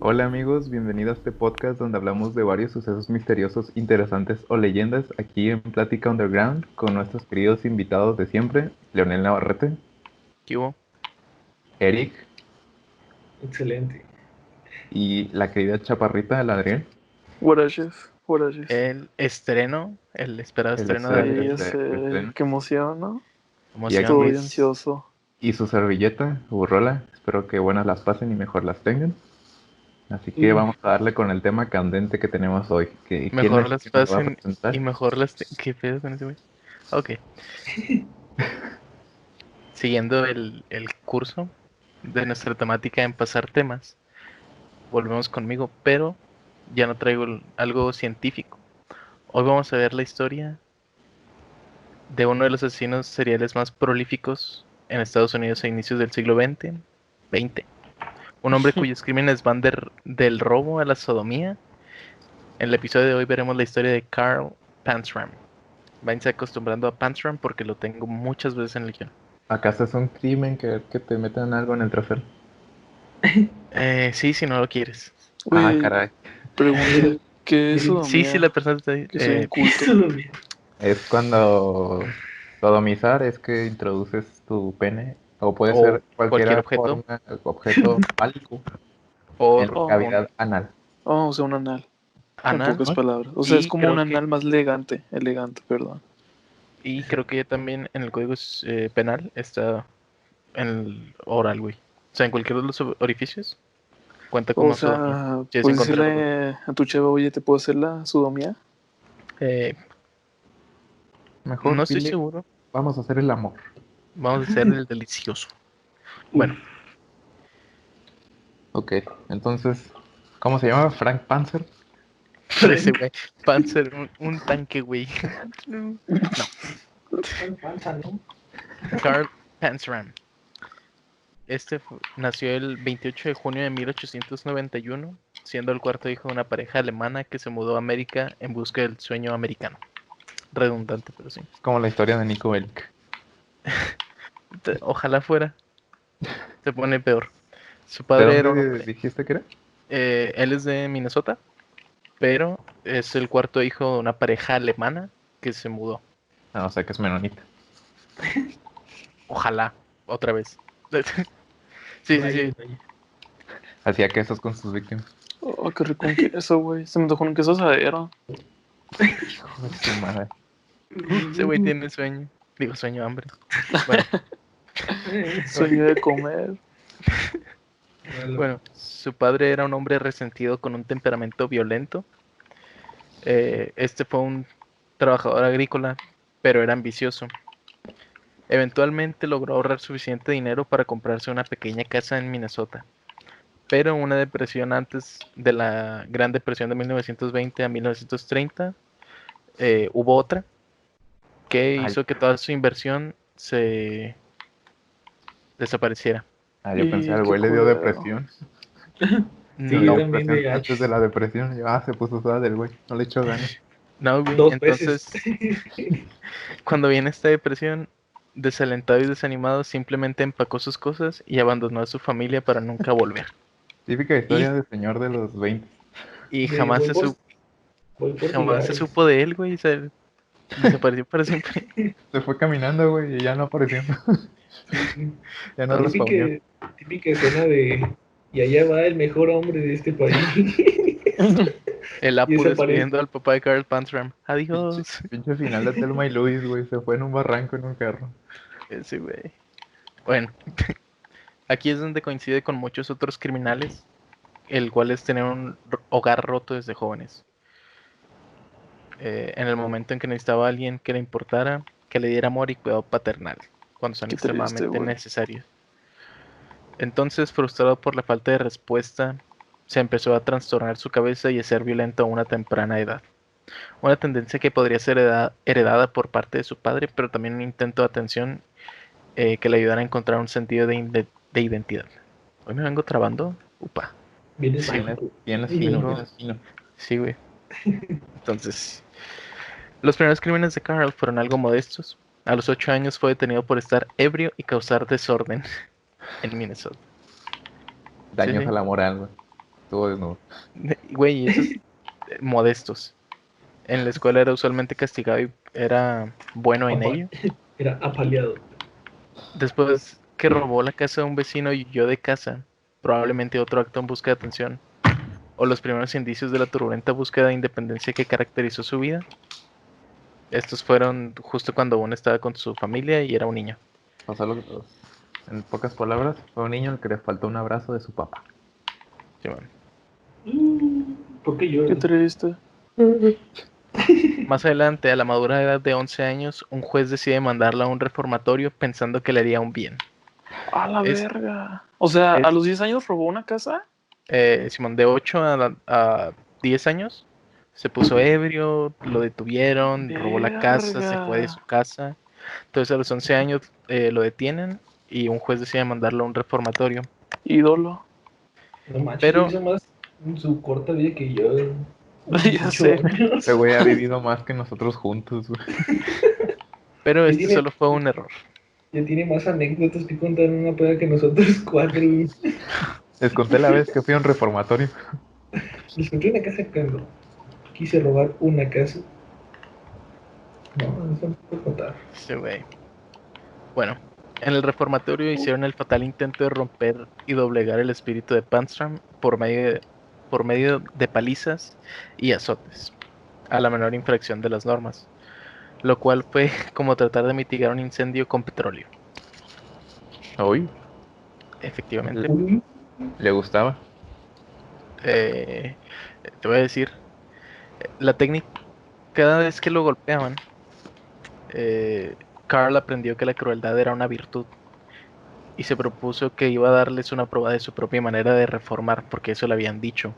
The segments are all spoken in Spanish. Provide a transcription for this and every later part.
Hola amigos, bienvenidos a este podcast donde hablamos de varios sucesos misteriosos, interesantes o leyendas aquí en Plática Underground con nuestros queridos invitados de siempre, Leonel Navarrete, ¿Qué hubo? Eric Excelente. y la querida chaparrita del Adrián. Guaraches, guaraches. El esperado El estreno de Sí, estreno, Adrián. ya sé, estreno. qué emoción, ¿no? Y Emoción, aquí Estoy güey. ansioso. y su servilleta, Burrola. Espero que buenas las pasen y mejor las tengan. Así que Mm, vamos a darle con el tema candente que tenemos hoy. ¿Quién Mejor es las que nos va a pasen y presentar? mejor ¿Qué pedo con ese güey? Ok. Siguiendo el curso de nuestra temática en pasar temas, volvemos conmigo, pero ya no traigo algo científico. Hoy vamos a ver la historia de uno de los asesinos seriales más prolíficos en Estados Unidos a inicios del siglo XX. Un hombre cuyos crímenes van del robo a la sodomía. En el episodio de hoy veremos la historia de Carl Panzram. Váyanse acostumbrando a Panzram porque lo tengo muchas veces en el guión. ¿Acaso es un crimen que te metan algo en el trasero? Sí, si no lo quieres. Ah, Güey, caray. pregunta, ¿qué es Sí, si la sodomía? persona está Que soy un ¿Qué culto. sodomía? Es cuando sodomizar es que introduces tu pene, o puede o ser cualquier cualquier objeto, forma, objeto fálico en la o Oh, un cavidad anal. oh, o sea, un anal, en anal. pocas ¿No? palabras. O sea, es Y como un creo que, anal más elegante, perdón. y creo que también en el código penal está en el oral, güey. O sea, en cualquiera de los orificios cuenta O como sodomía. sea, Si es en puedes contra de los dos. decirle a tu chava, oye, ¿te puedo hacer la sodomía? Eh, no Mejor estoy dile, seguro. vamos a hacer el amor. Vamos a hacer el delicioso. Uf, Bueno, Ok, entonces, ¿cómo se llama? Frank Panzer. parece, Frank. güey. Panzer, un tanque, güey. No. Frank Panza, ¿no? Carl Panzram. Nació el 28 de junio de 1891, siendo el cuarto hijo de una pareja alemana que se mudó a América en busca del sueño americano. Redundante, pero sí. Es como la historia de Nico Bellic. Ojalá fuera. Se pone peor. Su ¿De padre era un dónde hombre. dijiste que era? Él es de Minnesota, pero es el cuarto hijo de una pareja alemana que se mudó. Ah, o sea que es menonita. Ojalá, otra vez. Sí, sí, sí. Rayos, rayos. Hacía quesos con sus víctimas. Oh, qué rico un queso, güey. Se me tocó un queso asadero. Hijo de su madre. Ese güey tiene sueño. Digo, sueño, hambre. Bueno, Sueño de comer. Malo. bueno, su padre era un hombre resentido con un temperamento violento. Este fue un trabajador agrícola, pero era ambicioso. Eventualmente logró ahorrar suficiente dinero para comprarse una pequeña casa en Minnesota. Pero una depresión antes de la Gran Depresión de 1920 a 1930, hubo otra que Ay, hizo que toda su inversión se desapareciera. yo pensé, Y al qué güey le dio culero. depresión. Sí, Pero yo la No, también depresión de gacho. antes de la depresión. Se puso suave del güey. No le echó ganas. no, güey. Dos veces. Entonces, cuando viene esta depresión, desalentado y desanimado, simplemente empacó sus cosas y abandonó a su familia para nunca volver. Típica Y, historia de señor de los 20. y De voy por jamás se cigarros. supo de él, güey. Se desapareció para siempre. Se fue caminando, güey, y ya no apareció. Sí. Ya no Entonces, Típica, respondió. típica escena de. Y allá va el mejor hombre de este país. el Y Apu desaparece. despidiendo al papá de Carl Panzram. Pinche, Adiós. pinche final de Telma y Luis, güey. Se fue en un barranco en un carro. Ese güey. Bueno, aquí es donde coincide con muchos otros criminales, el cual es tener un hogar roto desde jóvenes. En el momento en que necesitaba a alguien que le importara, que le diera amor y cuidado paternal, cuando son Qué triste, extremadamente güey. necesarios. Entonces, frustrado por la falta de respuesta, se empezó a trastornar su cabeza y a ser violento a una temprana edad. Una tendencia que podría ser heredada por parte de su padre, pero también un intento de atención que le ayudara a encontrar un sentido de identidad. Hoy me vengo trabando. Upa. Vienes Sí, güey. bajito. Vienes fino, Vengo. vienes fino. Sí, güey. Entonces, los primeros crímenes de Carl fueron algo modestos. A los 8 años fue detenido por estar ebrio y causar desorden en Minnesota. Sí, Daños a sí. la moral, güey. Estuvo desnudo. Güey, y esos modestos. En la escuela era usualmente castigado y era bueno en ello. Era apaleado. Después que robó la casa de un vecino y huyó de casa, probablemente otro acto en busca de atención, o los primeros indicios de la turbulenta búsqueda de independencia que caracterizó su vida. Estos fueron justo cuando aún estaba con su familia y era un niño. Pasó en pocas palabras, fue un niño al que le faltó un abrazo de su papá. Sí, man. ¿Por qué Qué lloran? triste. Más adelante, a la madura edad de 11 años, un juez decide mandarla a un reformatorio pensando que le haría un bien. A la Es, verga. O sea, a es los 10 años robó una casa. Simón, de 8 a 10 años, se puso ebrio, lo detuvieron, robó la casa, se fue de su Verga. casa. Entonces a los 11 años lo detienen y un juez decide mandarlo a un reformatorio. Ídolo. No manches, lo Pero, hizo más en su corta vida que yo. En Ya 18 sé. años. Este güey ha vivido más que nosotros juntos, güey. pero Ya este tiene, solo fue un error. ya tiene más anécdotas que contar en una peda que nosotros cuatro. Les conté la vez que fui a un reformatorio. Les encontré una casa cuando quise robar una casa. No, eso no puedo contar. Sí, güey. Bueno, en el reformatorio hicieron el fatal intento de romper y doblegar el espíritu de Panstram por medio de palizas y azotes, a la menor infracción de las normas, lo cual fue como tratar de mitigar un incendio con petróleo. Hoy Efectivamente, Uy, le gustaba. eh, te voy a decir, la técnica, cada vez que lo golpeaban, Carl aprendió que la crueldad era una virtud y se propuso que iba a darles una prueba de su propia manera de reformar, porque eso le habían dicho.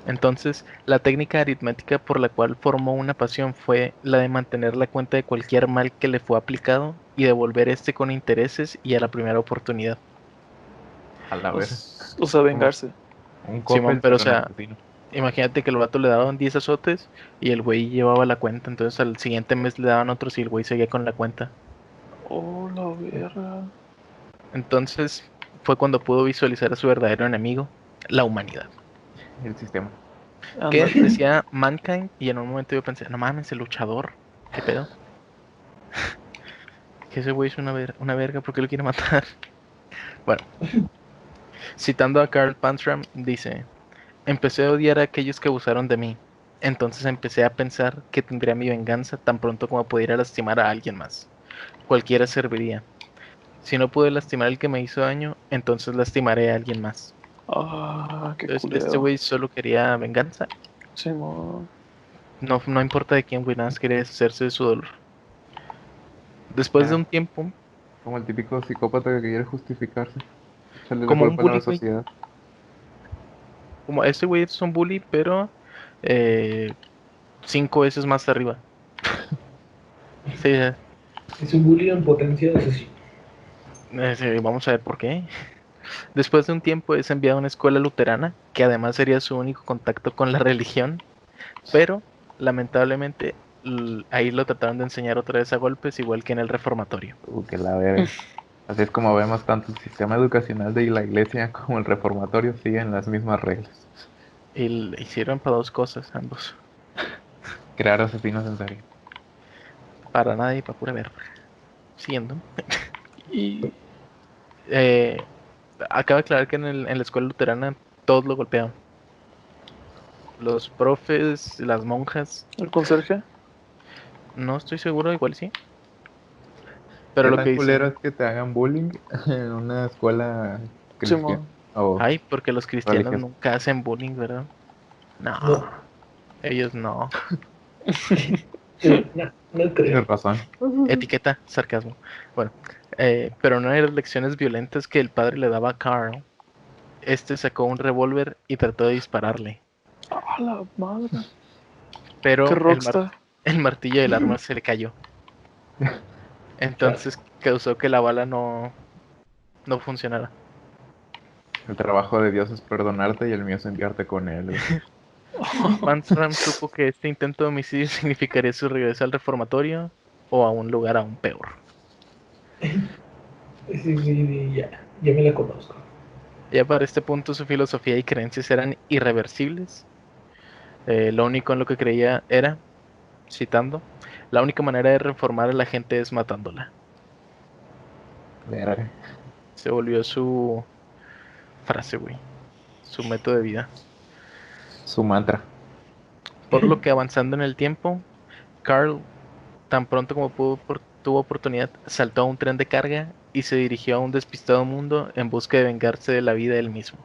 Entonces, la técnica aritmética por la cual formó una pasión fue la de mantener la cuenta de cualquier mal que le fue aplicado y devolver este con intereses y a la primera oportunidad. A la ver. O sea, Como vengarse. Un Simón, Coppel, pero o pero en sea, asesino. imagínate que el vato le daban 10 azotes y el güey llevaba la cuenta, entonces al siguiente mes le daban otros y el güey seguía con la cuenta. Oh, la verga. Entonces, fue cuando pudo visualizar a su verdadero enemigo, la humanidad. El sistema. Que Ándale. decía Mankind y en un momento yo pensé, no mames, el luchador, ¿qué pedo? Que ese güey es una verga, ¿por qué lo quiere matar? Bueno, citando a Karl Panstram, dice, empecé a odiar a aquellos que abusaron de mí. Entonces empecé a pensar que tendría mi venganza tan pronto como pudiera lastimar a alguien más. Cualquiera serviría. Si no pude lastimar al que me hizo daño, entonces lastimaré a alguien más. Ah, qué Entonces, este culero. güey solo quería venganza. Simón. No, no importa de quién, güey, nada más quería deshacerse de su dolor. Después de Ah, un tiempo, como el típico psicópata que quiere justificarse. Echarle la como un culpa a la bully, güey. sociedad. Como este güey es un bully, pero eh, 5 veces más arriba. Sí, es un bully en potencia de asesino. sí, vamos a ver por qué. Después de un tiempo es enviado a una escuela luterana, que además sería su único contacto con la religión, pero lamentablemente ahí lo trataron de enseñar otra vez a golpes, igual que en el reformatorio. Que la verga. Así es como vemos tanto el sistema educacional de la iglesia como el reformatorio siguen las mismas reglas. Y le hicieron para dos cosas, ambos. Crear asesinos en serie. Para nada y para pura verga. Siguiendo. Y. Eh, acaba de aclarar que en la escuela luterana todos lo golpeaban. Los profes, las monjas, ¿El conserje? no estoy seguro, igual sí. Pero ¿Qué lo tan que culero dicen, es que te hagan bullying en una escuela cristiana Simón. o ay, porque los cristianos religiosa? nunca hacen bullying, ¿verdad? No, No, ellos no. no, no creo. Tienes razón. Etiqueta, sarcasmo. Bueno, pero no eran lecciones violentas que el padre le daba a Carl. Este sacó un revólver y trató de dispararle, A la madre. Qué pero rockstar. el martillo del arma se le cayó. Chale. Entonces causó que la bala no funcionara. El trabajo de Dios es perdonarte y el mío es enviarte con él, güey. Manstram supo que este intento de homicidio significaría su regreso al reformatorio o a un lugar aún peor. Ese güey ya me la conozco. Ya para este punto su filosofía y creencias eran irreversibles. Lo único en lo que creía era, citando, la única manera de reformar a la gente es matándola. Verga. Se volvió su frase, güey, su método de vida. Su mantra. Por lo que avanzando en el tiempo, Carl, tan pronto como tuvo oportunidad, saltó a un tren de carga y se dirigió a un despistado mundo en busca de vengarse de la vida él mismo.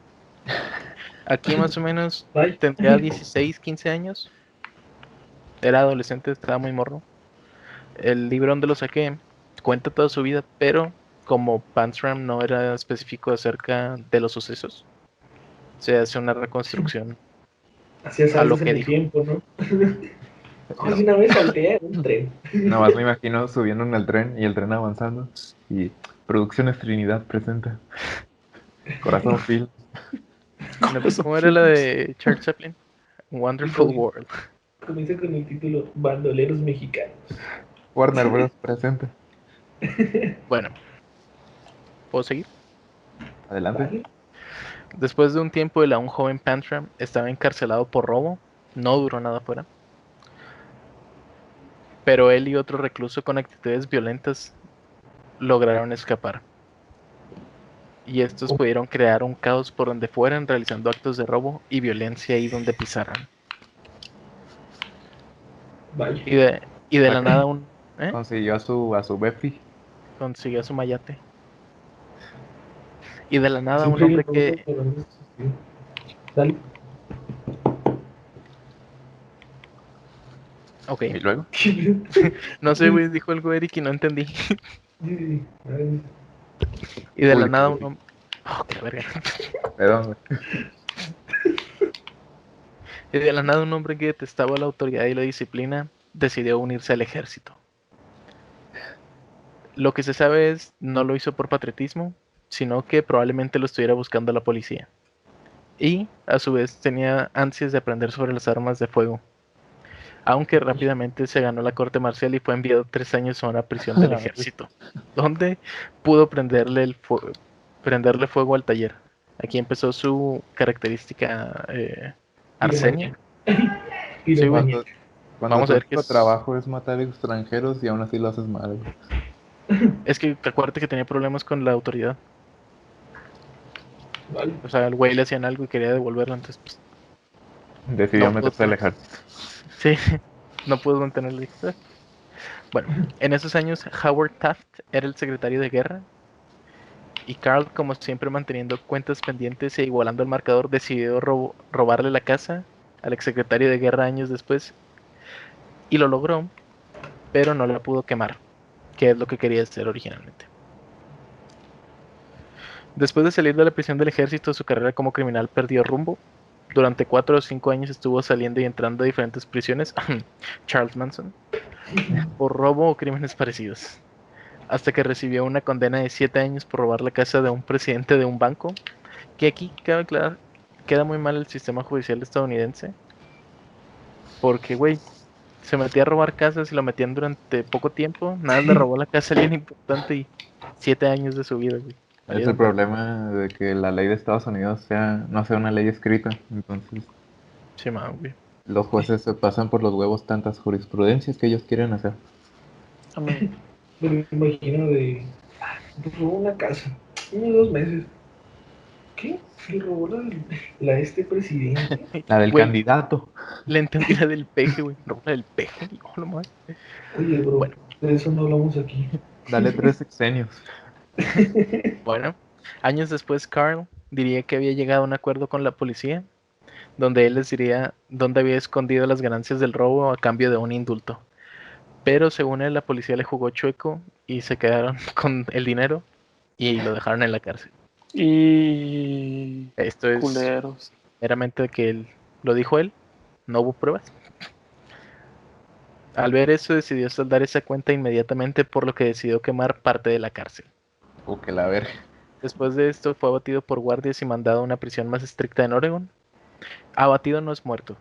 Aquí más o menos Bye. tendría 16, 15 años. Era adolescente, estaba muy morro. El libro donde lo saqué cuenta toda su vida, pero como Panzram no era específico acerca de los sucesos, se hace una reconstrucción Hacías a lo saltos en que el dijo. tiempo, ¿no? No, Ay, una vez salté en un tren. nada más me imagino subiendo en el tren y el tren avanzando. Y Producciones Trinidad presenta Corazón Phil. No, ¿cómo era la de Charles Chaplin? Y Wonderful World. comienza con el título Bandoleros Mexicanos. Warner Bros. Presenta. Bueno, ¿puedo seguir? Adelante. ¿Vale? Después de un tiempo, un joven Pantram estaba encarcelado por robo. No duró nada fuera. Pero él y otro recluso con actitudes violentas lograron escapar. Y estos pudieron crear un caos por donde fueran, realizando actos de robo y violencia ahí donde pisaran. Vaya. Y de, y de la Saca- nada Consiguió a su Befi. consiguió su mayate. Y de la nada un Siempre hay hombre un nombre que... para eso, sí. Dale. Ok, Y luego, Sí, no sé, güey, dijo algo Eric y no entendí. sí. A ver, Y de la público. nada un hombre... Oh, qué verga. Perdón, güey. Y de la nada un hombre que detestaba la autoridad y la disciplina decidió unirse al ejército. Lo que se sabe es, no lo hizo por patriotismo, sino que probablemente lo estuviera buscando la policía. Y, a su vez, tenía ansias de aprender sobre las armas de fuego. Aunque rápidamente se ganó la corte marcial y fue enviado 3 años a una prisión del ejército, donde pudo prenderle fuego al taller. Aquí empezó su característica Arsenia. piromanía. Sí, güey. Piromanía. Cuando, cuando Vamos tu a ver qué único es. trabajo es matar extranjeros y aún así lo haces mal, güey. Es que acuérdate que tenía problemas con la autoridad. Vale. O sea, el güey le hacían algo y quería devolverlo, entonces pues, Decidió no pudo. meterse al ejército. Sí, no pudo mantenerlo. Bueno, en esos años Howard Taft era el secretario de guerra y Carl, como siempre manteniendo cuentas pendientes e igualando el marcador, decidió robarle la casa al exsecretario de guerra años después y lo logró, pero no la pudo quemar, que es lo que quería hacer originalmente. Después de salir de la prisión del ejército, su carrera como criminal perdió rumbo. Durante 4 o 5 años estuvo saliendo y entrando a diferentes prisiones, Charles Manson, por robo o crímenes parecidos, hasta que recibió una condena de 7 años por robar la casa de un presidente de un banco, que aquí cabe aclarar, queda muy mal el sistema judicial estadounidense, porque, güey, se metía a robar casas y lo metían durante poco tiempo, nada, le robó la casa a alguien importante y 7 años de su vida, güey. Es el Valieron verga. problema de que la ley de Estados Unidos no sea una ley escrita. Entonces, Sí, man, güey. los jueces se pasan por los huevos tantas jurisprudencias que ellos quieren hacer. Amén. Me imagino de. Robó una casa. Unos 2 meses. ¿Qué? ¿Le robó la este presidente? La del Güey, candidato. le entendí la del peje, güey. No, la del peje. No, lo más. Oye, bro, Bueno, de eso no hablamos aquí. Dale 3 sexenios. bueno. Años después, Carl diría que había llegado a un acuerdo con la policía, donde él les diría dónde había escondido las ganancias del robo a cambio de un indulto. Pero según él, la policía le jugó chueco y se quedaron con el dinero y lo dejaron en la cárcel. Y Esto es culeros. meramente que él lo dijo él, no hubo pruebas. Al ver eso, decidió saldar esa cuenta inmediatamente, por lo que decidió quemar parte de la cárcel. O que la verga. Después de esto, fue abatido por guardias y mandado a una prisión más estricta en Oregon. Abatido no es muerto.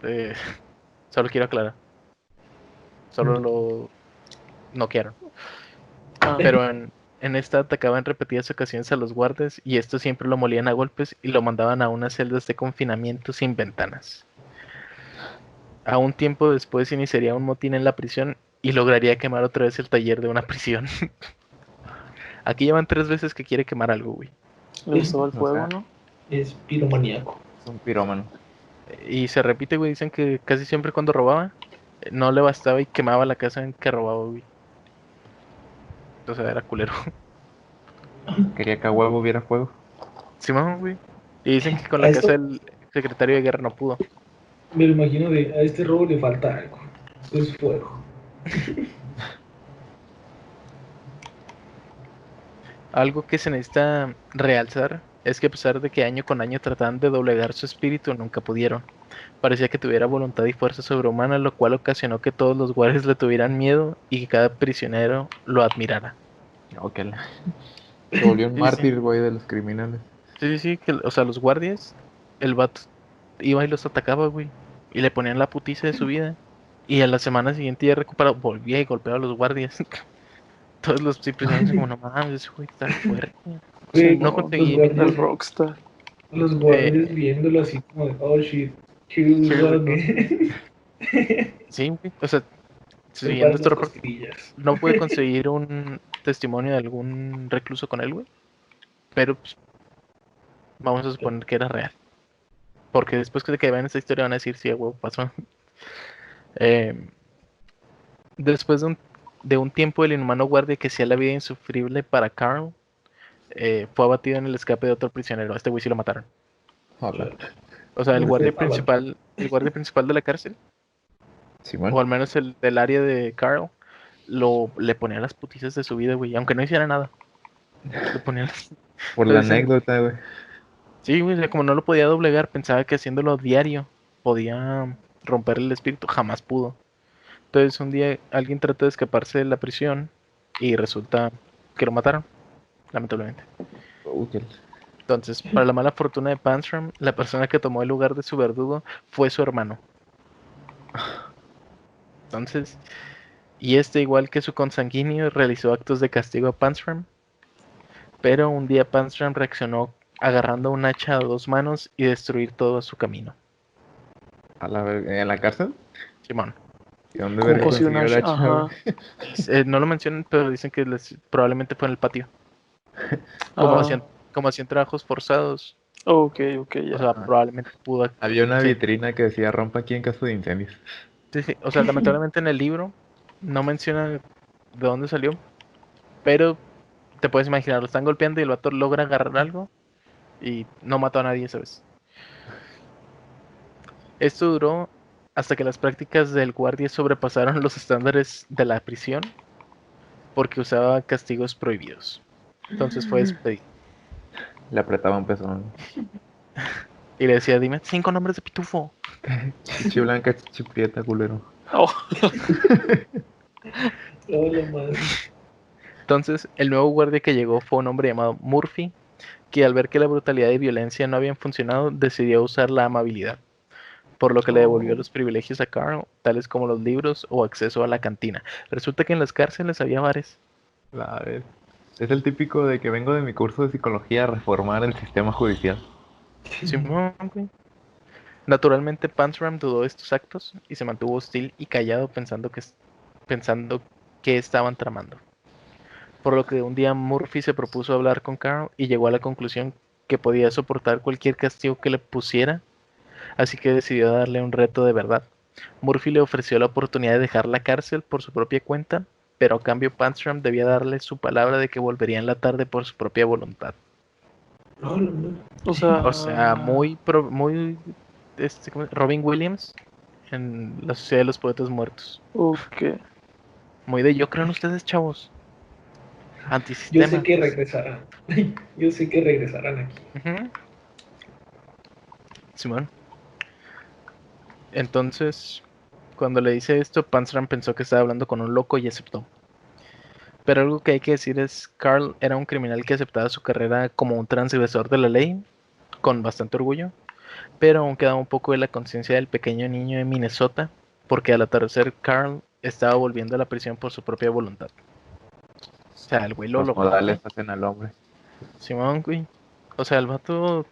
Eh, solo quiero aclarar. Solo lo noquearon. Ah, Pero en En esta atacaba en repetidas ocasiones a los guardias y estos siempre lo molían a golpes y lo mandaban a unas celdas de confinamiento sin ventanas. A un tiempo después iniciaría un motín en la prisión y lograría quemar otra vez el taller de una prisión. Aquí llevan 3 veces que quiere quemar algo, güey. Le gustaba el O fuego, sea, ¿no? Es piromaníaco. es un pirómano. Y se repite, güey, dicen que casi siempre cuando robaba, no le bastaba y quemaba la casa en que robaba, güey. O sea, era culero. Quería que a huevo hubiera fuego. Sí, mamá, güey. Y dicen que con A la casa esto del secretario de guerra no pudo. me lo imagino de, a este robo le falta algo. Es fuego. Algo que se necesita realzar es que a pesar de que año con año trataban de doblegar su espíritu, nunca pudieron. Parecía que tuviera voluntad y fuerza sobrehumana, lo cual ocasionó que todos los guardias le tuvieran miedo y que cada prisionero lo admirara. Ok. Se volvió un Sí, sí, mártir, güey, de los criminales. sí, sí, que, o sea, los guardias, el vato iba y los atacaba, güey, y le ponían la putiza de su vida. Y a la semana siguiente ya recuperado, volvía y golpeaba a los guardias. Todos los prisioneros como, no mames, ese güey está fuerte. Güey, No No, los conseguí imitar. el guardias, rockstar. los guardias Eh, viéndolo así como de, oh shit, here's Here's the one gun. man. Sí, güey, o sea, siguiendo Preparen este las reporte, costillas. no pude conseguir un testimonio de algún recluso con él, güey. Pero pues, vamos a suponer que era real. Porque después de que vean esta historia van a decir, sí, güey, pasó. Eh, después de un tiempo, el inhumano guardia que hacía la vida insufrible para Carl fue abatido en el escape de otro prisionero. A este güey sí lo mataron. Hola. O sea, el Lo guardia quemaban. principal, el guardia principal de la cárcel, Simón. o al menos el del área de Carl, le ponía las putizas de su vida, güey, aunque no hiciera nada. Le ponía las... Por la Entonces dicen, anécdota, güey. sí, güey, o sea, como no lo podía doblegar, pensaba que haciéndolo diario podía romper el espíritu, jamás pudo. Entonces un día alguien trata de escaparse de la prisión y resulta que lo mataron, lamentablemente. Ok. Entonces, para la mala fortuna de Panstrom, la persona que tomó el lugar de su verdugo fue su hermano. Entonces, y este, igual que su consanguíneo, realizó actos de castigo a Panstrom, pero un día Panstrom reaccionó agarrando un hacha a 2 manos y destruir todo a su camino. A la verga. ¿En la cárcel? Simón. ¿Y dónde ¿Cómo verga consiguió una consiguió el hacha, güey? Ajá. No lo mencionan, pero dicen que probablemente fue en el patio. Como Ah, hacían, como hacían trabajos forzados, ok, ok, o ya. sea, Ah, probablemente pudo. había una Sí, vitrina que decía rompa aquí en caso de incendios. sí, sí. O sea, lamentablemente en el libro no menciona de dónde salió, pero te puedes imaginar, lo están golpeando y el vato logra agarrar algo y no mató a nadie esa vez. Esto duró hasta que las prácticas del guardia sobrepasaron los estándares de la prisión porque usaba castigos prohibidos. Entonces fue despedido. Le apretaba un pezón. Y le decía, dime 5 nombres de pitufo. Chichi blanca, chichi prieta, culero. Oh, Oh, la madre. Entonces, el nuevo guardia que llegó fue un hombre llamado Murphy, que al ver que la brutalidad y violencia no habían funcionado, decidió usar la amabilidad, por lo que le devolvió oh. los privilegios a Carl, tales como los libros o acceso a la cantina. Resulta que en las cárceles había bares. A ver. Es el típico de que vengo de mi curso de psicología a reformar el sistema judicial. Simón, güey. Naturalmente, Pansram dudó de estos actos y se mantuvo hostil y callado pensando que estaban tramando. Por lo que un día Murphy se propuso hablar con Carl y llegó a la conclusión que podía soportar cualquier castigo que le pusiera, así que decidió darle un reto de verdad. Murphy le ofreció la oportunidad de dejar la cárcel por su propia cuenta, pero a cambio Panstrom debía darle su palabra de que volvería en la tarde por su propia voluntad. No, no, no. O O sea, sea, muy Robin Williams en La Sociedad de los Poetas Muertos. ok. Muy de yo creo en ustedes, chavos. Yo sé Antisistema. que regresarán. Yo sé que regresarán aquí. Ujú. Simón. Entonces, cuando le dice esto, Panzram pensó que estaba hablando con un loco y aceptó. Pero algo que hay que decir es, Carl era un criminal que aceptaba su carrera como un transgresor de la ley, con bastante orgullo, pero aún quedaba un poco de la conciencia del pequeño niño de Minnesota, porque al atardecer Carl estaba volviendo a la prisión por su propia voluntad. O sea, el güey lo Los logró, modales güey. hacen al hombre. Simón, güey. O sea, el vato,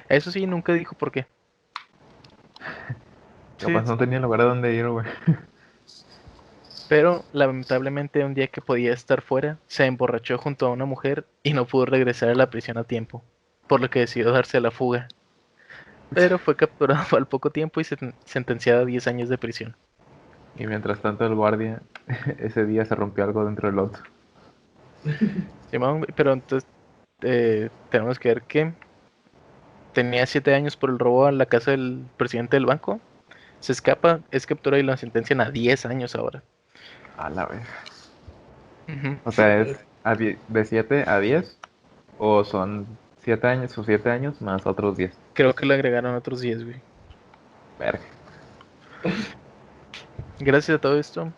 eso sí, nunca dijo por qué. Sí, Capaz no tenía lugar a donde ir, güey. pero lamentablemente un día que podía estar fuera, se emborrachó junto a una mujer y no pudo regresar a la prisión a tiempo, por lo que decidió darse a la fuga. Pero fue capturado al poco tiempo y sentenciado a 10 años de prisión. Y mientras tanto el guardia, ese día se rompió algo dentro del auto. Simón, güey, pero entonces tenemos que ver que tenía 7 años por el robo a la casa del presidente del banco. Se escapa, es capturado y lo sentencian a 10 años ahora. A la vez. Ujú. O sea, ¿es de 7 a 10? ¿O son 7 años o 7 años más otros 10? Creo que le agregaron otros 10, güey. Verga. Gracias a todo esto,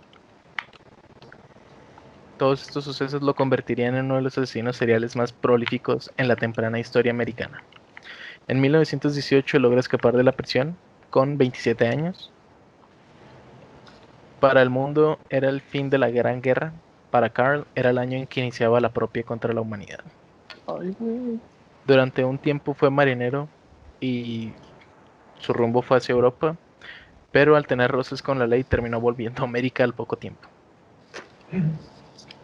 todos estos sucesos lo convertirían en uno de los asesinos seriales más prolíficos en la temprana historia americana. En 1918 logra escapar de la prisión con 27 años. Para el mundo era el fin de la Gran Guerra. Para Carl era el año en que iniciaba la propia contra la humanidad. Ay, güey. Durante un tiempo fue marinero y su rumbo fue hacia Europa, pero al tener roces con la ley terminó volviendo a América al poco tiempo.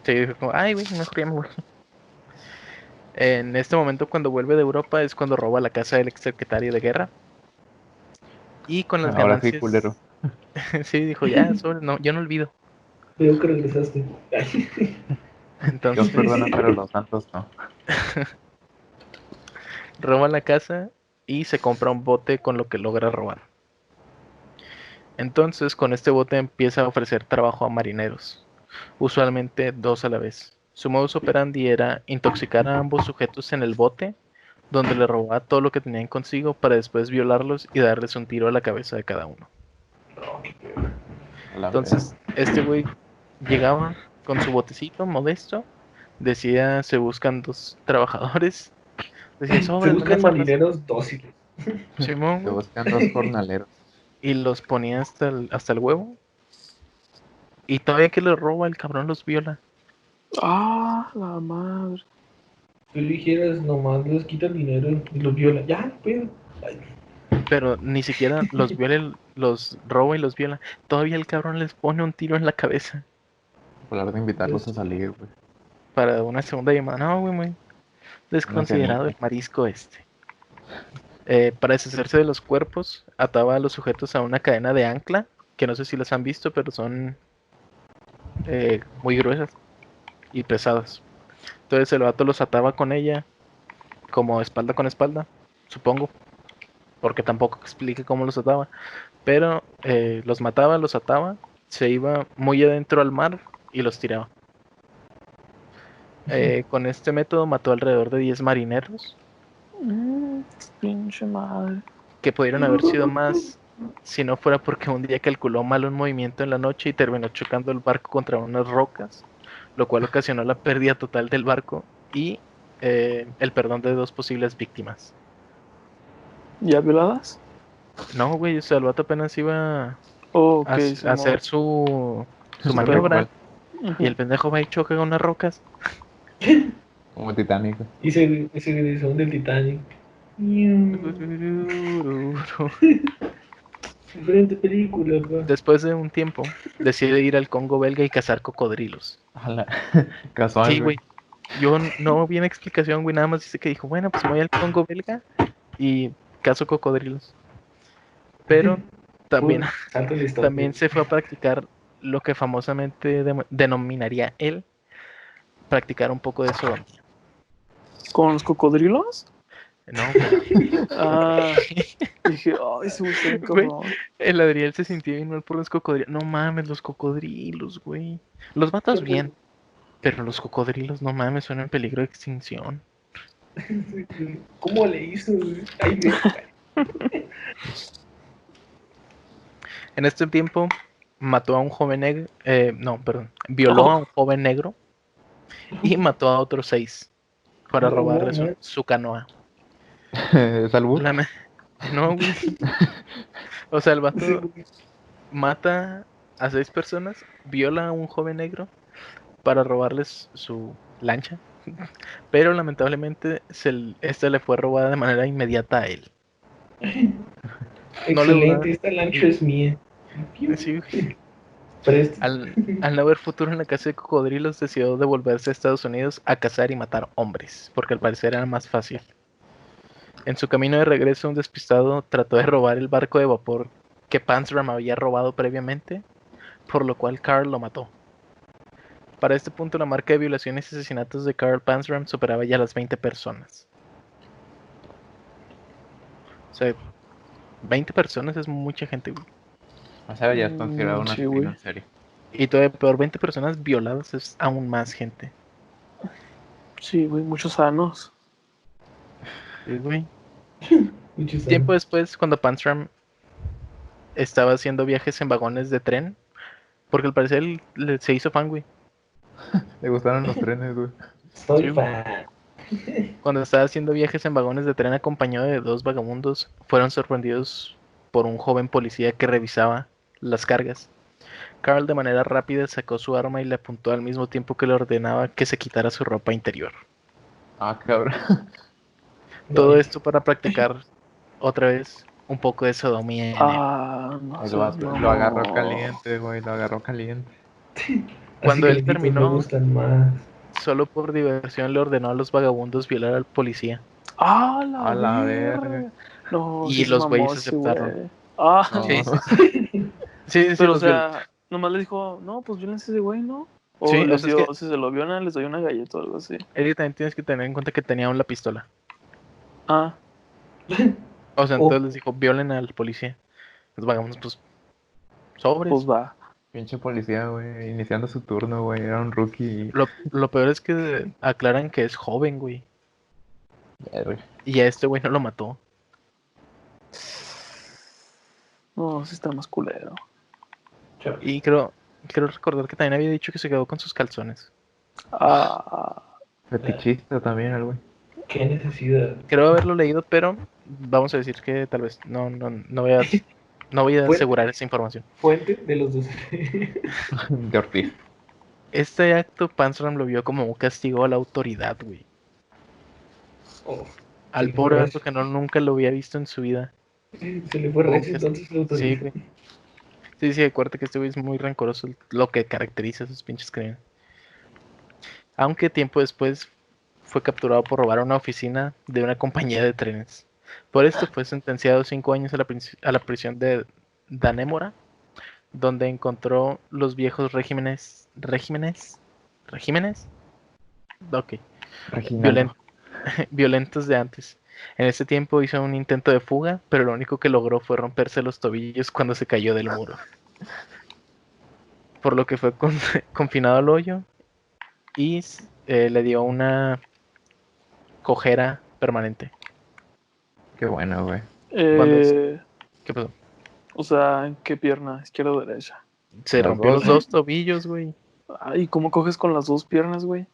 Se dijo como, ay, güey, mejor ya me voy. En este momento, cuando vuelve de Europa, es cuando roba la casa del ex secretario de guerra. Y con las Ahora sí, culero. ganancias, sí, dijo, ya, no, yo no olvido. Veo que regresaste. Dios Entonces, perdona, pero los santos no. roba la casa y se compra un bote con lo que logra robar. Entonces, con este bote empieza a ofrecer trabajo a marineros, usualmente 2 a la vez. Su modus operandi era intoxicar a ambos sujetos en el bote, donde le robaba todo lo que tenían consigo para después violarlos y darles un tiro a la cabeza de cada uno. A la vez. Entonces, este güey llegaba con su botecito modesto, decía, se buscan 2 trabajadores, decía, Se sobres, me buscan las armas, marineros dóciles. Simón, Se güey, buscan dos jornaleros. y los ponía hasta el huevo, y todavía que les roba, el cabrón los viola. Ah, la madre. Tú dijeras, nomás les quita el dinero y los viola. Ya, pues. Ay, Pero ni siquiera los viola, los roba y los viola. Todavía el cabrón les pone un tiro en la cabeza Hablar de invitarlos a pues, salir, güey. para una segunda llamada. No, güey, muy Una desconsiderado cenita. el marisco este. Para deshacerse de los cuerpos, ataba a los sujetos a una cadena de ancla, que no sé si las han visto, pero son muy gruesas y pesadas. Entonces el vato los ataba con ella, como espalda con espalda, supongo, porque tampoco explique cómo los ataba. Pero los mataba, los ataba, se iba muy adentro al mar y los tiraba. Con este método mató alrededor de 10 marineros, Pinche madre. que pudieron haber sido más si no fuera porque un día calculó mal un movimiento en la noche y terminó chocando el barco contra unas rocas, lo cual ocasionó la pérdida total del barco y el perdón de 2 posibles víctimas. ¿Ya violadas? No, güey, o sea, el vato apenas iba Oh, a ok, hacer su Su maniobra Ujú. y el pendejo va y choca con unas rocas. Como Titanic. y se regresó del Titanic. Diferente película, pa. Después de un tiempo, decide ir al Congo belga y cazar cocodrilos. Ala. Casual, Sí, güey. güey. Yo no vi una explicación, güey. Nada más dice que dijo, bueno, pues me voy al Congo belga y cazo cocodrilos. Pero también, Salto de historia. también se fue a practicar lo que famosamente denominaría él, practicar un poco de sodomía. ¿Con los cocodrilos? No, güey. Ah, dije, ay, se gustó bien Güey, cabrón. el Adriel se sintió bien mal por los cocodrilos. No mames, los cocodrilos, güey. Los matas bien, pero los cocodrilos, no mames, son en peligro de extinción. ¿Cómo le hizo, güey? Ay, güey. En este tiempo mató a un joven negro, no, perdón, violó a un joven negro y mató a otros 6 para robarle su canoa. ¿Es albur? No, güey. O sea, el vato mata a 6 personas, viola a un joven negro para robarles su lancha, pero lamentablemente esta le fue robada de manera inmediata a él. No le duraron. Excelente, esta lancha es mía. Sí, güey. Presta. Al no haber futuro en la casa de cocodrilos, decidió devolverse a Estados Unidos a cazar y matar hombres, porque al parecer era más fácil. En su camino de regreso, un despistado trató de robar el barco de vapor que Panzram había robado previamente, por lo cual Carl lo mató. Para este punto, la marca de violaciones y asesinatos de Carl Panzram superaba ya las 20 personas. O sea, 20 personas es mucha gente, güey. O sea, ya es considerado un Sí, asesino güey. en serie. Y todavía peor, 20 personas violadas es aún más gente. Sí, güey, muchos años. Sí, güey. Muchos Tiempo años. después, cuando Panzram estaba haciendo viajes en vagones de tren, porque al parecer se hizo fan, güey. Le gustaron los trenes, güey. Soy Sí. fan. Cuando estaba haciendo viajes en vagones de tren acompañado de dos vagabundos, fueron sorprendidos por un joven policía que revisaba las cargas. Carl de manera rápida sacó su arma y le apuntó al mismo tiempo que le ordenaba que se quitara su ropa interior. Ah, cabrón. Todo Vaya. esto para practicar otra vez un poco de sodomía en él. Ah, no El seas vato lo agarró mamón. caliente, güey, lo agarró caliente. Así Cuando él calentitos me terminó, gustan más. solo por diversión le ordenó a los vagabundos violar al policía. Ah, A la la verga. verga. No, Y sí se los mamó güeyes ese aceptaron. güey. Ah, No. Sí, sí, sí. Sí, sí, pero o los violó. sea, nomás le dijo, no, pues violense ese güey, ¿no? O Sí, o les sea, es dio, que si se lo violan, les doy una galleta o algo así. Eddie también tienes que tener en cuenta que tenía aún la pistola. Ah, O sea, Oh, entonces les dijo, violen al policía. Los vagabundos, pues, sobres. pues va. Pinche policía, güey, iniciando su turno, güey, era un rookie. Lo peor es que aclaran que es joven, güey. Verga. Y a este güey no lo mató. No, sí está más culero. chao. Y creo recordar que también había dicho que se quedó con sus calzones. Ah, Fetichista también, el güey. Qué necesidad. Creo haberlo leído, pero vamos a decir que tal vez no voy a Fuente, asegurar esa información. fuente de los dos. De Ortiz. Este acto Panzram lo vio como un castigo a la autoridad, güey. Oh, se Al le fue pobre vato recio. que nunca lo había visto en su vida. Se le fue Como recio que entonces la sí, autoridad. güey. Sí, sí, acuérdate que este güey es muy rencoroso, lo que caracteriza a sus pinches crímenes. Aunque tiempo después fue capturado por robar una oficina de una compañía de trenes. Por esto fue sentenciado 5 años a la prisión de Danémora, donde encontró los viejos regímenes, ok, Reginaldo. violentos de antes. En ese tiempo hizo un intento de fuga, pero lo único que logró fue romperse los tobillos cuando se cayó del muro. Por lo que fue confinado al hoyo y le dio una cojera permanente. Qué bueno, güey. Cuando, eh, ¿qué pasó? o sea, ¿en qué pierna? ¿Izquierda o derecha? Se Las rompió dos. los dos tobillos, güey. Ay, ¿cómo coges con las dos piernas, güey?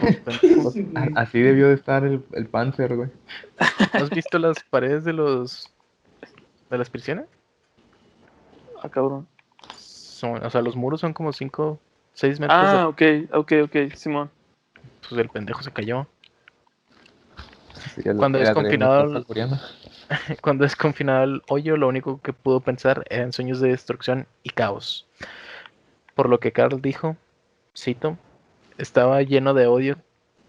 Pues, pendejo. Sí, güey. Así debió de estar el Panzer, güey. ¿No has visto las paredes de las prisiones? Ah, cabrón. O sea, los muros son como 5, 6 metros Ah, ok, Simón. pues el pendejo se cayó. Sí, el, Cuando el es Adrián me confinado está al, salpureando. cuando es confinado al hoyo, lo único que pudo pensar eran sueños de destrucción y caos. Por lo que Carl dijo, cito, estaba lleno de odio,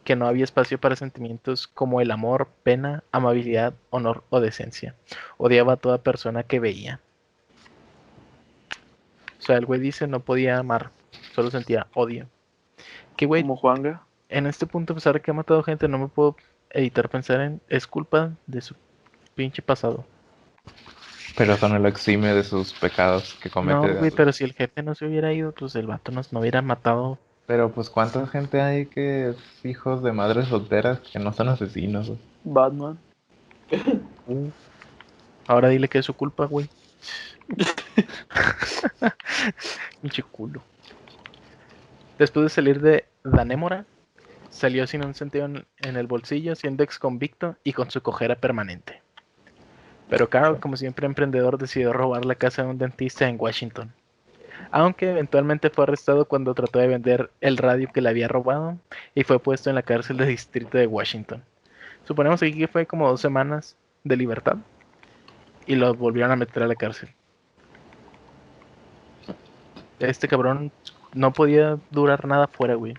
que no había espacio para sentimientos como el amor, pena, amabilidad, honor o decencia. Odiaba a toda persona que veía. O sea, el güey dice no podía amar, solo sentía odio. Que güey, Como Juanga. en este punto, a pesar de que ha matado gente, no me puedo evitar pensar en es culpa de su pinche pasado. Pero eso no lo exime de sus pecados que comete No, de güey, adulto. pero si el jefe no se hubiera ido, pues el vato no hubiera matado. Pero pues cuánta gente hay que es hijos de madres solteras que no son asesinos, güey. Batman. Ahora dile que es su culpa, güey. Pinche culo. Después de salir de Danémora, salió sin un sentido en el bolsillo, siendo ex convicto y con su cojera permanente. Pero Carl, como siempre emprendedor, decidió robar la casa de un dentista en Washington. aunque eventualmente fue arrestado cuando trató de vender el radio que le había robado y fue puesto en la cárcel del distrito de Washington. Suponemos aquí que fue como 2 semanas de libertad y lo volvieron a meter a la cárcel. Este cabrón no podía durar nada fuera, güey.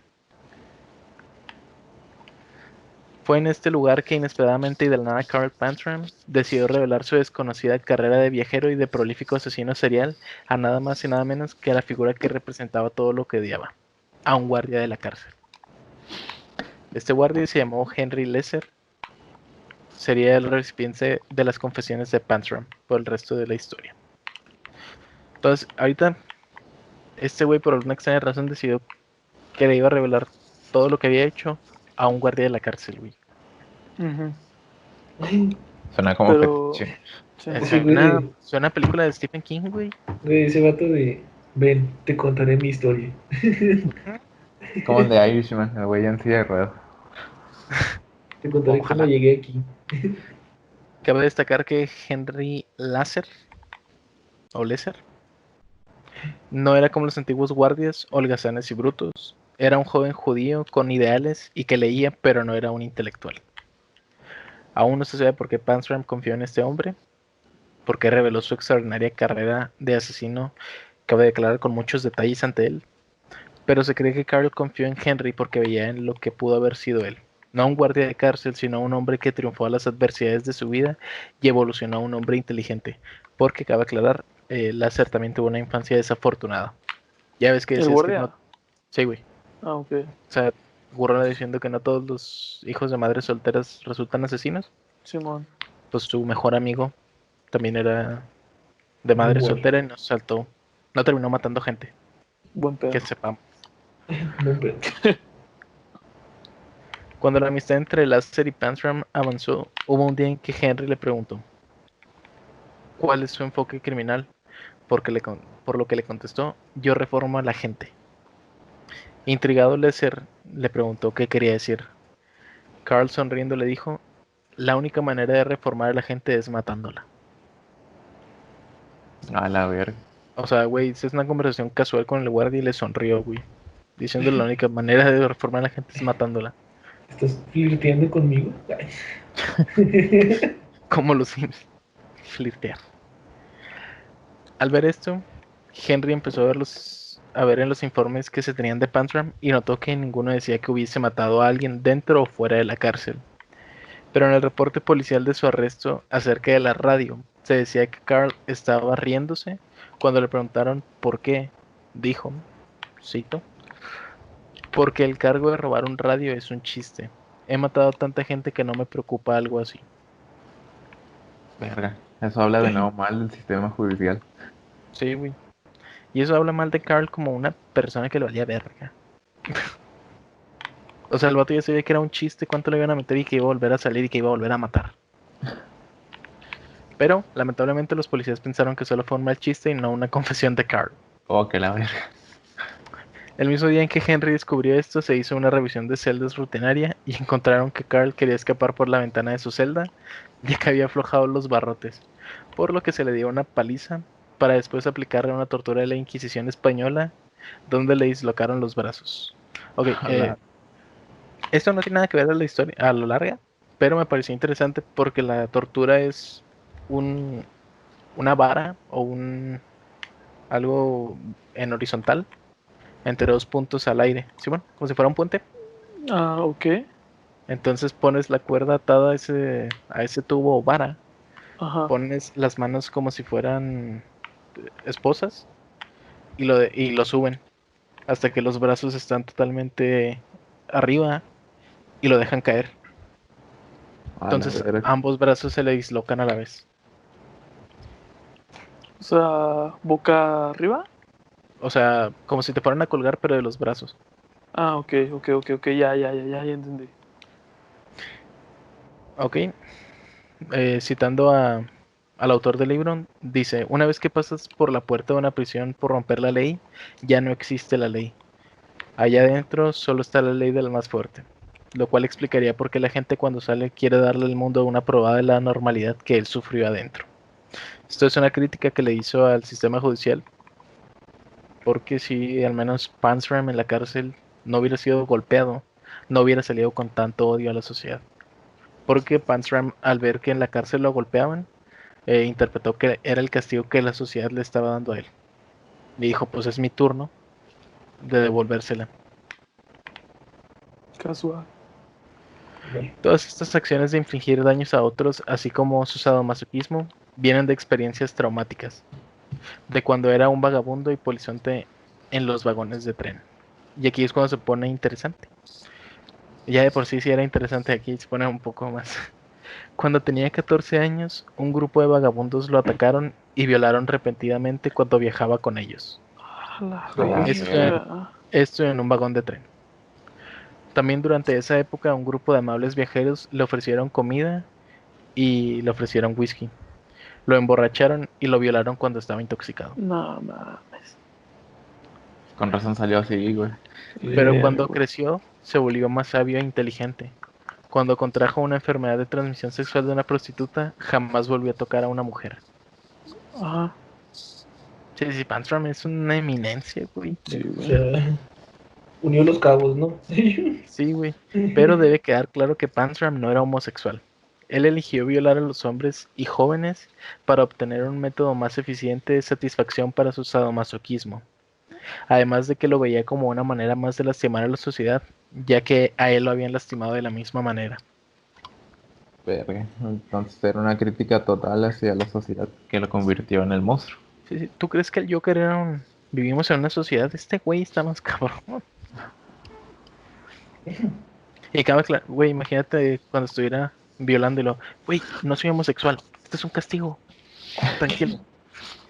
Fue en este lugar que inesperadamente y de la nada Carl Pantram decidió revelar su desconocida carrera de viajero y de prolífico asesino serial a nada más y nada menos que a la figura que representaba todo lo que odiaba, a un guardia de la cárcel. Este guardia se llamó Henry Lesser. Sería el recipiente de las confesiones de Pantram por el resto de la historia. Entonces, ahorita, este güey por alguna extraña razón decidió que le iba a revelar todo lo que había hecho a un guardia de la cárcel, güey. Suena como Pero. fetiche. Sí. Ese güey Suena a película de Stephen King, güey. de ese vato de, ven, te contaré mi historia. Como el de Irishman, el güey en silla de ruedas. Te contaré Ojalá. cómo llegué aquí. Cabe destacar que Henry Lasser, o Lesser, no era como los antiguos guardias, holgazanes y brutos. Era un joven judío con ideales y que leía, pero no era un intelectual. Aún no se sabe por qué Pantram confió en este hombre, porque reveló su extraordinaria carrera de asesino, cabe declarar con muchos detalles ante él. Pero se cree que Carl confió en Henry porque veía en lo que pudo haber sido él. No un guardia de cárcel, sino un hombre que triunfó a las adversidades de su vida y evolucionó a un hombre inteligente. Porque cabe aclarar, Lasser también tuvo una infancia desafortunada. Ya ves que ¿El decías que guardia? no. Sí, güey. Ah, ok. O sea, Gurra diciendo que no todos los hijos de madres solteras resultan asesinos. Simón. Pues su mejor amigo también era de madre Igual. soltera y no saltó. No terminó matando gente, Buen pedo. que sepamos. No, pero- Cuando la amistad entre Lasser y Pantram avanzó, hubo un día en que Henry le preguntó cuál es su enfoque criminal, por lo que le contestó, yo reformo a la gente. Intrigado, Lasser le preguntó qué quería decir. Carl sonriendo le dijo, la única manera de reformar a la gente es matándola. A la verga. O sea, güey, es una conversación casual con el guardia y le sonrió, güey. Diciendo la única manera de reformar a la gente es matándola. ¿Estás flirteando conmigo? Ay. Como los Sims. Flirtear. Al ver esto, Henry empezó a ver en los informes que se tenían de Pantram y notó que ninguno decía que hubiese matado a alguien dentro o fuera de la cárcel. Pero en el reporte policial de su arresto acerca de la radio, se decía que Carl estaba riéndose cuando le preguntaron por qué. Dijo, cito, porque el cargo de robar un radio es un chiste. He matado a tanta gente que no me preocupa algo así. Verga. Eso habla de nuevo mal del sistema judicial. Sí, güey. Y eso habla mal de Carl como una persona que lo valía verga. O sea, el vato ya sabía que era un chiste, cuánto le iban a meter y que iba a volver a salir y que iba a volver a matar. Pero, lamentablemente, los policías pensaron que solo fue un mal chiste y no una confesión de Carl. Oh, que la verga. El mismo día en que Henry descubrió esto, se hizo una revisión de celdas rutinaria y encontraron que Carl quería escapar por la ventana de su celda, ya que había aflojado los barrotes, por lo que se le dio una paliza para después aplicarle una tortura de la Inquisición española, donde le dislocaron los brazos. Ok, esto no tiene nada que ver a la historia, a lo larga, pero me pareció interesante porque la tortura es una vara o algo en horizontal entre 2 puntos al aire, ¿sí, bueno? Como si fuera un puente. Ah, ok. Entonces pones la cuerda atada a ese tubo o vara, Ajá. pones las manos como si fueran esposas y lo suben hasta que los brazos están totalmente arriba y lo dejan caer. A la Entonces verga. ambos brazos se le dislocan a la vez. O sea, boca arriba. O sea, como si te fueran a colgar, pero de los brazos. Ah, ok. Ya entendí. Ok. Citando al autor del libro, dice, una vez que pasas por la puerta de una prisión por romper la ley, ya no existe la ley. Allá adentro solo está la ley del más fuerte, lo cual explicaría por qué la gente cuando sale quiere darle al mundo una probada de la normalidad que él sufrió adentro. Esto es una crítica que le hizo al sistema judicial porque si al menos Panzram en la cárcel no hubiera sido golpeado, no hubiera salido con tanto odio a la sociedad. Porque Panzram, al ver que en la cárcel lo golpeaban, interpretó que era el castigo que la sociedad le estaba dando a él. Y dijo, pues es mi turno de devolvérsela. Casual. Todas estas acciones de infligir daños a otros, así como su sadomasoquismo, vienen de experiencias traumáticas, de cuando era un vagabundo y polizonte en los vagones de tren. Y aquí es cuando se pone interesante. Ya de por sí era interesante, aquí se pone un poco más. Cuando tenía 14 años, un grupo de vagabundos lo atacaron y violaron repentinamente cuando viajaba con ellos. A la Esto, verga. esto en un vagón de tren. También durante esa época un grupo de amables viajeros le ofrecieron comida y le ofrecieron whisky. Lo emborracharon y lo violaron cuando estaba intoxicado. No mames. Con razón salió así, güey. Pero cuando Verga. creció, se volvió más sabio e inteligente. Cuando contrajo una enfermedad de transmisión sexual de una prostituta, jamás volvió a tocar a una mujer. Ajá. Sí, sí, Pantram es una eminencia, güey. Sí, O güey. sea, unió los cabos, ¿no? Sí, güey. Pero debe quedar claro que Pantram no era homosexual. Él eligió violar a los hombres y jóvenes para obtener un método más eficiente de satisfacción para su sadomasoquismo. Además de que lo veía como una manera más de lastimar a la sociedad, ya que a él lo habían lastimado de la misma manera. Verga. Entonces era una crítica total hacia la sociedad que lo convirtió en el monstruo. Sí, sí. ¿Tú crees que el Joker era un... Vivimos en una sociedad, este güey está más cabrón. Y cabe claro, güey, imagínate cuando estuviera violándolo. Güey, no soy homosexual, este es un castigo. Tranquilo.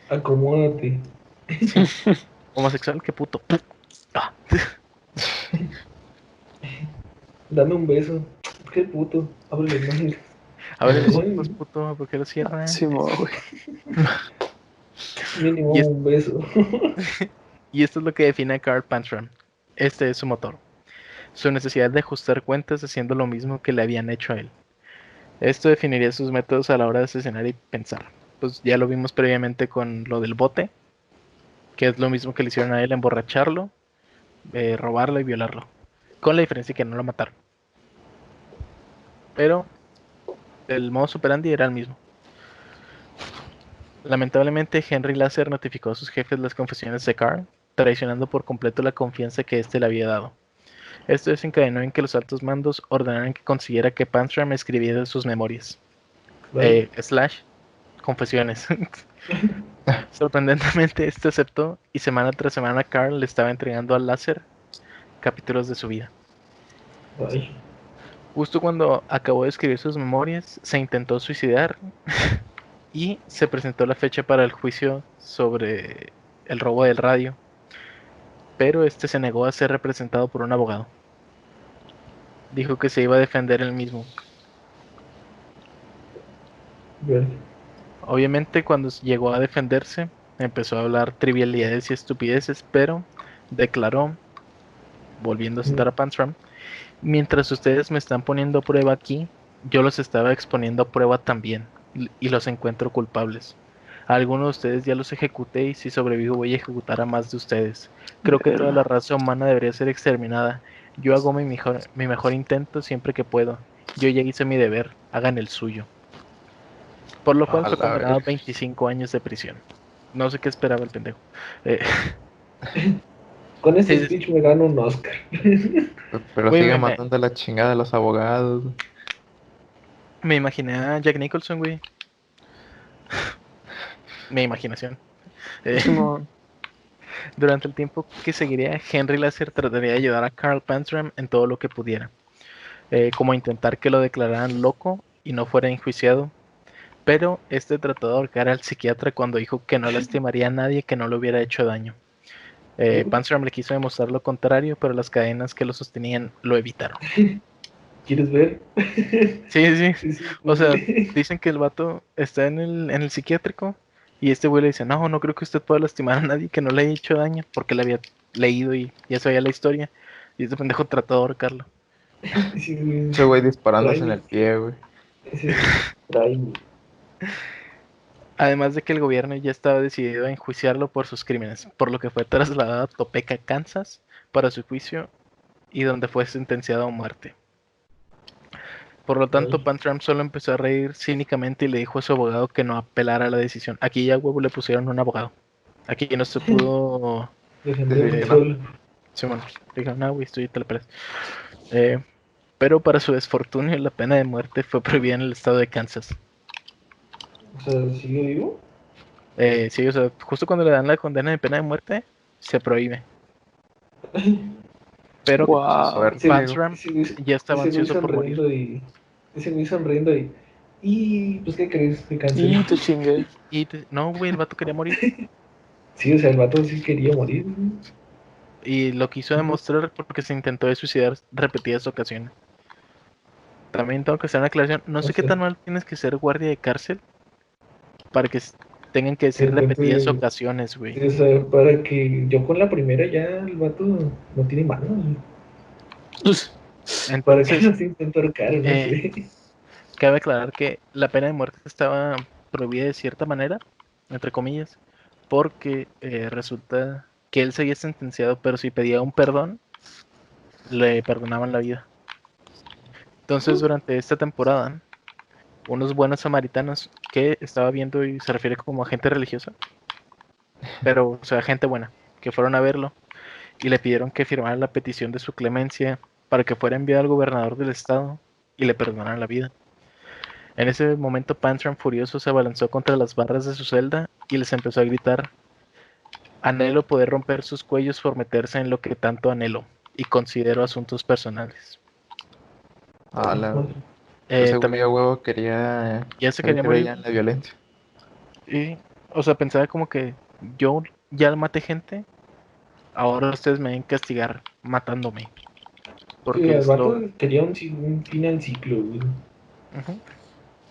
Acomódate. Sí. Homosexual, qué puto. Ah. Dame un beso. Qué puto. Ábrele más. A ver, los ojos, puto, ¿por qué lo cierran? Sí, güey. Mínimo Y, un beso. y esto es lo que define a Carl Pantram. Este es su motor. Su necesidad de ajustar cuentas haciendo lo mismo que le habían hecho a él. Esto definiría sus métodos a la hora de asesinar y pensar. Pues ya lo vimos previamente con lo del bote, que es lo mismo que le hicieron a él, emborracharlo, robarlo y violarlo. Con la diferencia que no lo mataron. Pero el modo operandi era el mismo. Lamentablemente, Henry Lasser notificó a sus jefes las confesiones de Carl, traicionando por completo la confianza que éste le había dado. Esto desencadenó en que los altos mandos ordenaran que consiguiera que Panstram escribiera sus memorias. Vale. Confesiones. Sorprendentemente, este aceptó y semana tras semana Carl le estaba entregando al Lasser capítulos de su vida. Vale. Justo cuando acabó de escribir sus memorias, se intentó suicidar y se presentó la fecha para el juicio sobre el robo del radio, pero este se negó a ser representado por un abogado. Dijo que se iba a defender él mismo. Vale. Obviamente, cuando llegó a defenderse, empezó a hablar trivialidades y estupideces, pero declaró, volviendo a citar a Pantram, mientras ustedes me están poniendo a prueba aquí, yo los estaba exponiendo a prueba también, y los encuentro culpables. A algunos de ustedes ya los ejecuté y si sobrevivo voy a ejecutar a más de ustedes. Creo que toda la Verga. raza humana debería ser exterminada. Yo hago mi mejor intento siempre que puedo. Yo ya hice mi deber, hagan el suyo. Por lo cual A fue la condenado a verga. 25 años de prisión. No sé qué esperaba el pendejo. Eh, Con ese sí, sí, speech me gano un Oscar. Pero güey, sigue mandando la chingada a los abogados. me imaginé a Jack Nicholson, güey. Mi imaginación. Eh, Simón. durante el tiempo que seguiría, Henry Lasser trataría de ayudar a Carl Pantram en todo lo que pudiera. Como intentar que lo declararan loco y no fuera enjuiciado. Pero este trató de ahorcar al psiquiatra cuando dijo que no lastimaría a nadie que no le hubiera hecho daño. Pantram le quiso demostrar lo contrario, pero las cadenas que lo sostenían lo evitaron. ¿Quieres ver? Sí, sí. Sí, sí, O sea, sí. dicen que el vato está en el psiquiátrico y este güey le dice, no, no creo que usted pueda lastimar a nadie que no le haya hecho daño porque le había leído y ya sabía la historia. Y este pendejo trató de ahorcarlo. Sí, güey. Ese güey disparándose en Tráeme. el pie, güey. Ese, tráeme. Además de que el gobierno ya estaba decidido a enjuiciarlo por sus crímenes, por lo que fue trasladado a Topeka, Kansas, para su juicio y donde fue sentenciado a muerte. Por lo tanto, Ay, Pan Trump solo empezó a reír cínicamente y le dijo a su abogado que no apelara la decisión. Aquí ya huevo le pusieron un abogado. Aquí no se pudo. defender Decir él que no. solo. Simón, dijo, no, güey, estoy te la pelas". Pero para su desfortunio, la pena de muerte fue prohibida en el estado de Kansas. O sea, ¿sigue vivo? Sí, o sea, justo cuando le dan la condena de pena de muerte, se prohíbe. Pero Wow. Suerte, Ese, Van amigo. Trump ese, güey- ya estaba ese güey ansioso por morir. sonriendo y... Ese güey sonriendo y... Y pues, ¿qué crees? Me canceló. Y te chingué. No, güey, el vato quería morir. Sí, o sea, el vato sí quería morir. ¿No? Y lo quiso demostrar porque se intentó de suicidar repetidas ocasiones. También tengo que hacer una aclaración. No O sé qué sea, tan mal tienes que ser guardia de cárcel para que tengan que decir repetidas entonces, ocasiones, güey. o sea, para que yo con la primera ya el vato no tiene manos. Güey. Para que Entonces, no se intentó ahorcar, no eh, sé. cabe aclarar que la pena de muerte estaba prohibida de cierta manera, entre comillas, porque resulta que él seguía sentenciado, pero si pedía un perdón, le perdonaban la vida. Entonces, durante esta temporada, unos buenos samaritanos que estaba viendo y se refiere como gente religiosa, pero, o sea, gente buena, que fueron a verlo y le pidieron que firmara la petición de su clemencia para que fuera enviado al gobernador del estado y le perdonaran la vida. En ese momento, Pantram furioso se abalanzó contra las barras de su celda y les empezó a gritar: "Anhelo poder romper sus cuellos por meterse en lo que tanto anhelo y considero asuntos personales". A la No, verdad. Ese güey a También huevo quería. ya se Él quería morir creía en la violencia. y, o sea, pensaba como que yo ya maté gente, ahora ustedes me deben castigar matándome, sí, porque el es vato lo... quería un fin al ciclo, güey. Ujú.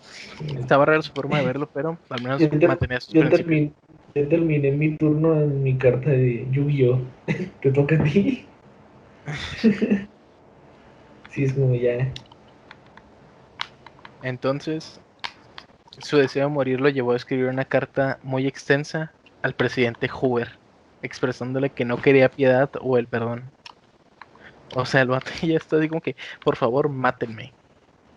Sí. Estaba rara su forma de verlo, pero al Ya, menos ter- mantenía sus ya, principios. termin- ya terminé mi turno en mi carta de Yu-Gi-Oh! ¿Te toca a ti? Sí, es como ya. Entonces, su deseo de morir lo llevó a escribir una carta muy extensa al presidente Hoover, expresándole que no quería piedad o el perdón. O sea, el vato ya está así como que, por favor, mátenme.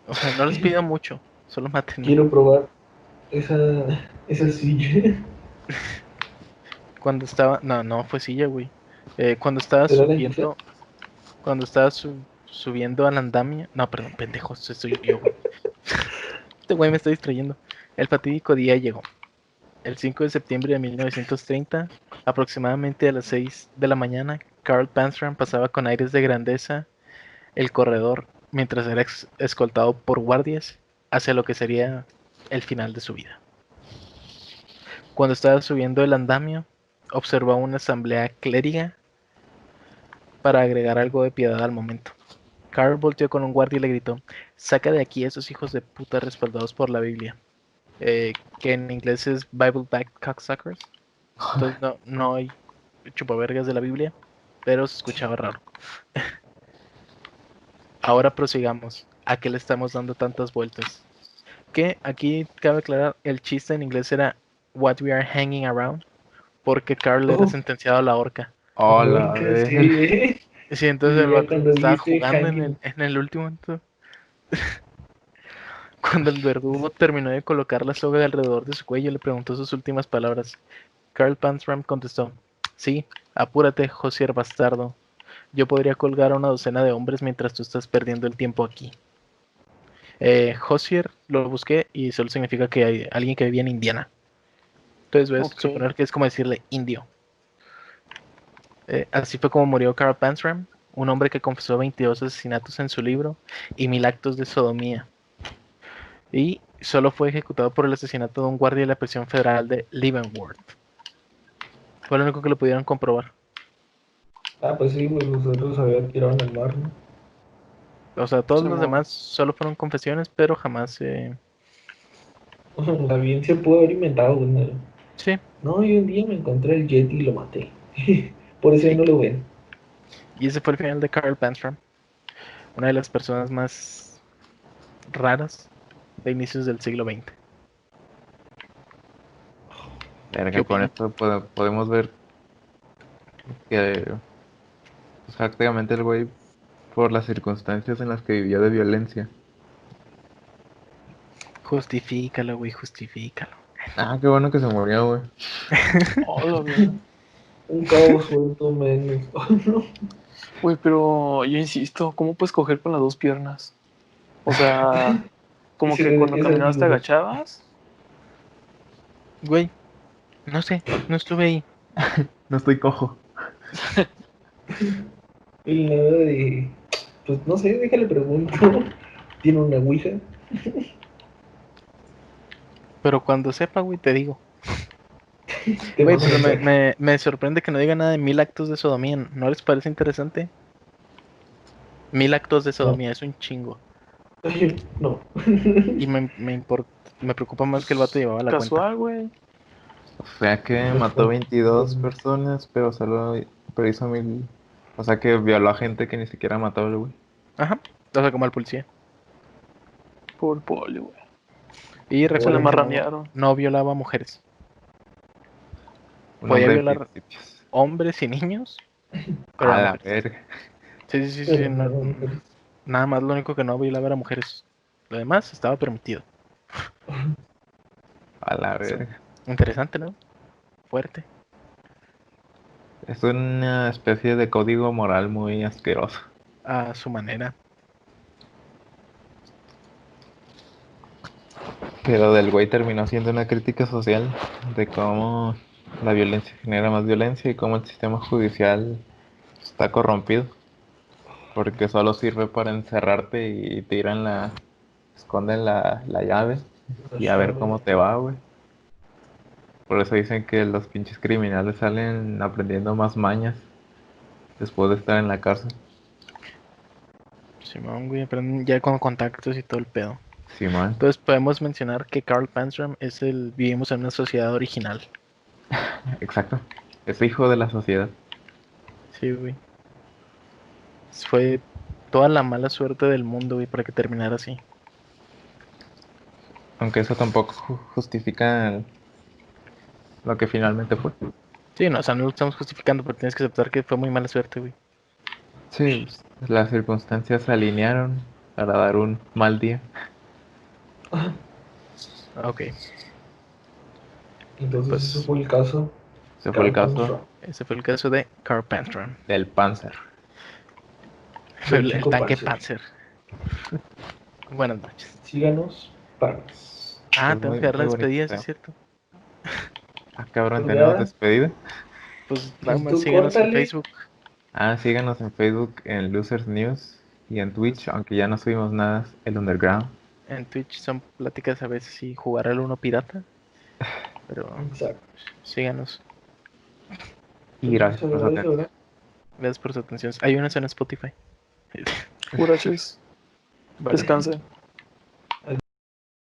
O sea, no les pido mucho, solo mátenme. Quiero probar esa, esa silla. Cuando estaba, no, no fue silla, güey. Cuando estaba ¿Será la inclusión? subiendo al andamio, no, perdón, pendejo, soy yo, güey. Este güey me está distrayendo. El fatídico día llegó. El 5 de septiembre de 1930, aproximadamente a las 6 de la mañana, Carl Panzram pasaba con aires de grandeza el corredor mientras era escoltado por guardias hacia lo que sería el final de su vida. Cuando estaba subiendo el andamio, observó una asamblea clériga para agregar algo de piedad al momento. Carl volteó con un guardia y le gritó: "Saca de aquí a esos hijos de puta respaldados por la Biblia", que en inglés es Bible Back Cocksuckers. Entonces no hay chupavergas de la Biblia, pero se escuchaba raro. Ahora prosigamos. ¿A qué le estamos dando tantas vueltas? Que aquí cabe aclarar, el chiste en inglés era "What we are hanging around", porque Carl era Oh, sentenciado a la horca. Hola, a ahorca, sí, ver. Sí, entonces Y el ya vato cuando estaba dijiste jugando en hanging, el último momento. Cuando el verdugo terminó de colocar la soga alrededor de su cuello, le preguntó sus últimas palabras. Carl Panzram contestó: "Sí, apúrate, Josier bastardo. Yo podría colgar a una docena de hombres mientras tú estás perdiendo el tiempo aquí". Hosier lo busqué y solo significa que hay alguien que vivía en Indiana. Entonces ves, Ok. suponer que es como decirle indio. Así fue como murió Carl Panzram, un hombre que confesó 22 asesinatos en su libro y 1000 actos de sodomía. Y solo fue ejecutado por el asesinato de un guardia de la prisión federal de Leavenworth. Fue lo único que lo pudieron comprobar. pues sí, pues los otros habían tirado en el mar, ¿no? O sea, todos los Simón. demás solo fueron confesiones, pero jamás... La bien se pudo haber inventado, güey. No, Sí, no, y un día me encontré el Yeti y lo maté. Por eso ya sí. no lo ven. Y ese fue el final de Carl Panzram, una de las personas más raras de inicios del siglo XX. Verga, con opinas? esto podemos ver que pues, prácticamente el güey, por las circunstancias en las que vivió de violencia. Justifícalo, güey, justifícalo. Ah, qué bueno que se murió, güey. Hola, güey. Un cabo suelto menos. No. Güey, pero yo insisto, ¿cómo puedes coger con las dos piernas? O sea, como Ese que güey cuando es caminabas te amigo. agachabas. Güey, no sé, no estuve ahí. No estoy cojo. Y nada de. Pues no sé, déjale pregunto. ¿Tiene una ouija? Pero cuando sepa, güey, te digo. Te Güey, mando pero me, mensaje. me, me sorprende que no diga nada de 1000 actos de sodomía. ¿No les parece interesante? 1000 actos de No. sodomía es un chingo. No. Y me preocupa más que el vato llevaba la cuenta. Casual, güey. O sea que mató 22 personas, pero hizo 1000. O sea que violó a gente que ni siquiera mató el güey. Ajá. O sea, como al policía. Por pollo, güey. Y Se le recuerden que marranearon. no violaba mujeres. Un Podía hombre de violar principios. hombres y niños, pero A eran la mujeres. verga. Sí, sí, sí, sí. Pero no, mujeres. Nada más lo único que no violaba era mujeres. Lo demás estaba permitido. A la Sí. verga. Interesante, ¿no? Fuerte. Es una especie de código moral muy asqueroso. A su manera. Pero del güey terminó siendo una crítica social de cómo la violencia genera más violencia y cómo el sistema judicial está corrompido. Porque solo sirve para encerrarte y esconden la llave La y a ver llave. cómo te va, güey. Por eso dicen que los pinches criminales salen aprendiendo más mañas después de estar en la cárcel. Simón, güey, aprenden ya con contactos y todo el pedo. Simón, Entonces podemos mencionar que Carl Panzram vivimos en una sociedad original. exacto. Es hijo de la sociedad. Sí, güey. Fue toda la mala suerte del mundo, güey, para que terminara así. Aunque eso tampoco justifica lo que finalmente fue. Sí, no, o sea, no lo estamos justificando, pero tienes que aceptar que fue muy mala suerte, güey. Sí, las circunstancias se alinearon para dar un mal día. Ok, Entonces ese pues fue el caso. Ese fue el Carl caso Panzram, ese fue el caso de Carl Panzram. del Panzer. Fue del el chico tanque Panzer. Panzer. Buenas noches. Síganos, panas. Ah, Es tengo muy, que dar la muy bonito despedida, sí es tema. cierto. Ah, cabrón, Pues tenemos ya, despedida. Pues nada pues más tú síganos en córtale. Facebook. Ah, síganos en Facebook en Losers News y en Twitch, aunque ya no subimos nada, el Underground. En Twitch son pláticas a veces y jugar al uno pirata, pero Exacto. síganos. Y Pues gracias muchas por su gracias, atención. ¿verdad? Gracias por su atención. Hay unas en Spotify. Pura chis. Vale. Descansen.